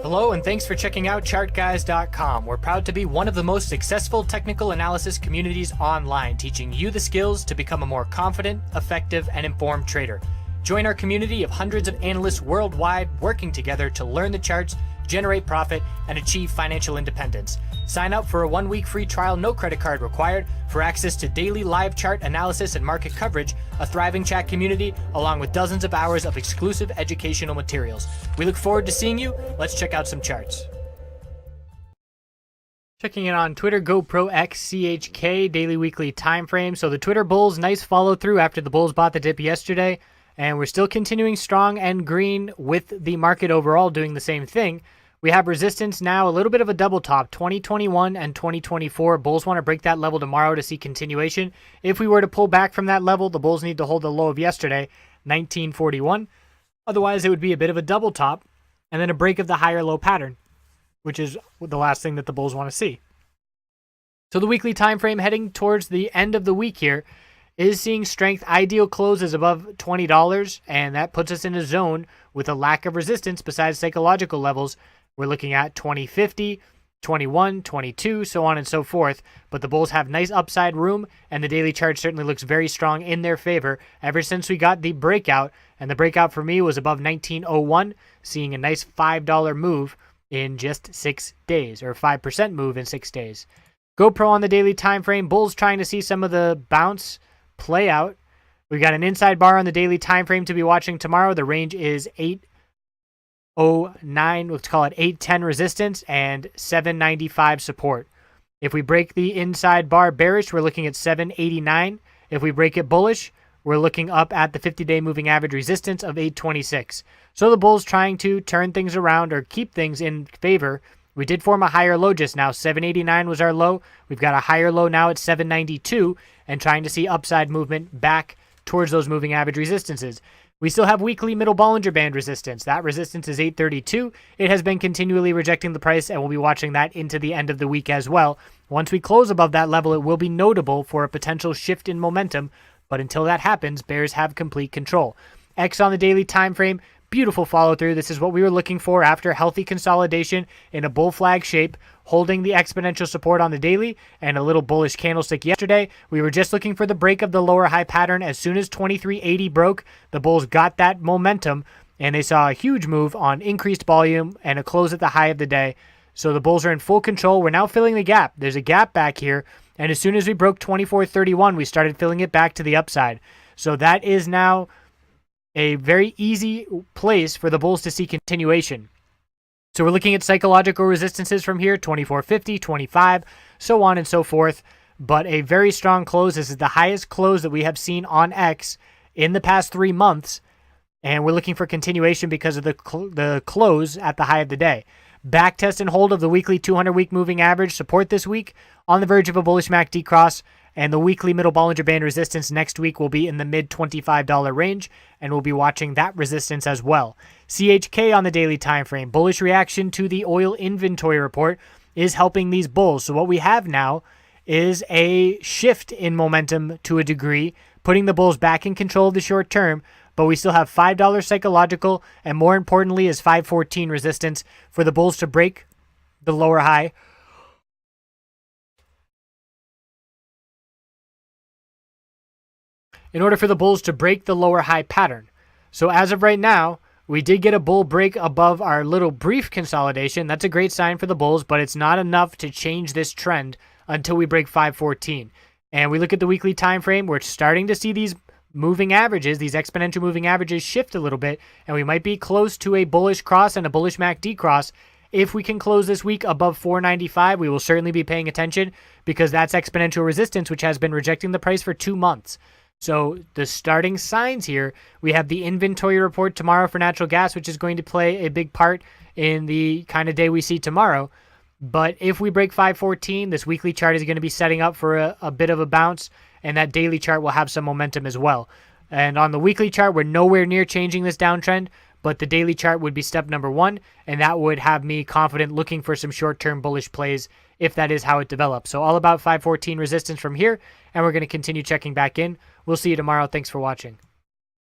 Hello and thanks for checking out ChartGuys.com. We're proud to be one of the most successful technical analysis communities online, teaching you the skills to become a more confident, effective, and informed trader. Join our community of hundreds of analysts worldwide working together to learn the charts, generate profit, and achieve financial independence. Sign up for a 1-week free trial, no credit card required, for access to daily live chart analysis and market coverage, a thriving chat community, along with dozens of hours of exclusive educational materials. We look forward to seeing you. Let's check out some charts. Checking in on Twitter GoPro X CHK daily weekly time frame. So the Twitter bulls, nice follow through after the bulls bought the dip yesterday. And we're still continuing strong and green with the market overall doing the same thing. We have resistance now, a little bit of a double top, 2021 and 2024. Bulls want to break that level tomorrow to see continuation. If we were to pull back from that level, the bulls need to hold the low of yesterday, 1941. Otherwise, it would be a bit of a double top and then a break of the higher low pattern, which is the last thing that the bulls want to see. So the weekly time frame heading towards the end of the week here is seeing strength. Ideal close is above $20, and that puts us in a zone with a lack of resistance besides psychological levels. We're looking at 2050, 21, 22, so on and so forth. But the bulls have nice upside room, and the daily chart certainly looks very strong in their favor ever since we got the breakout. And the breakout for me was above 1901, seeing a nice $5 move in just 6 days, or 5% move in 6 days. GoPro on the daily time frame. Bulls trying to see some of the bounce play out. We've got an inside bar on the daily time frame to be watching tomorrow. The range is 809, let's call it 810 resistance and 795 support. If we break the inside bar bearish, we're looking at 789. If we break it bullish, we're looking up at the 50-day moving average resistance of 826. So the bulls trying to turn things around or keep things in favor. We did form a higher low just now. 789 was our low. We've got a higher low now at 792 and trying to see upside movement back towards those moving average resistances. We still have weekly middle Bollinger Band resistance. That resistance is 832. It has been continually rejecting the price, and we'll be watching that into the end of the week as well. Once we close above that level, it will be notable for a potential shift in momentum, but until that happens, bears have complete control. X on the daily time frame. Beautiful follow through. This is what we were looking for after healthy consolidation in a bull flag shape, holding the exponential support on the daily and a little bullish candlestick yesterday. We were just looking for the break of the lower high pattern. As soon as 2380 broke, the bulls got that momentum and they saw a huge move on increased volume and a close at the high of the day. So the bulls are in full control. We're now filling the gap. There's a gap back here. And as soon as we broke 2431, we started filling it back to the upside. So that is now a very easy place for the bulls to see continuation. So we're looking at psychological resistances from here, 2450, 25, so on and so forth. But a very strong close. This is the highest close that we have seen on X in the past 3 months. And we're looking for continuation because of the close at the high of the day. Back test and hold of the weekly 200-week moving average support this week on the verge of a bullish MACD cross. And the weekly middle Bollinger Band resistance next week will be in the mid $25 range, and we'll be watching that resistance as well. CHK on the daily time frame. Bullish reaction to the oil inventory report is helping these bulls. So what we have now is a shift in momentum to a degree, putting the bulls back in control of the short term, but we still have $5 psychological, and more importantly is 514 resistance for the bulls to break the lower high. In order for the bulls to break the lower high pattern. So as of right now, we did get a bull break above our little brief consolidation. That's a great sign for the bulls, but it's not enough to change this trend until we break 514. And we look at the weekly time frame, we're starting to see these moving averages, these exponential moving averages shift a little bit, and we might be close to a bullish cross and a bullish MACD cross. If we can close this week above 495, we will certainly be paying attention because that's exponential resistance, which has been rejecting the price for 2 months. So the starting signs here, we have the inventory report tomorrow for natural gas, which is going to play a big part in the kind of day we see tomorrow. But if we break 514, this weekly chart is going to be setting up for a bit of a bounce, and that daily chart will have some momentum as well. And on the weekly chart, we're nowhere near changing this downtrend, but the daily chart would be step number 1, and that would have me confident looking for some short-term bullish plays if that is how it develops. So all about 514 resistance from here, and we're going to continue checking back in. We'll see you tomorrow. Thanks for watching.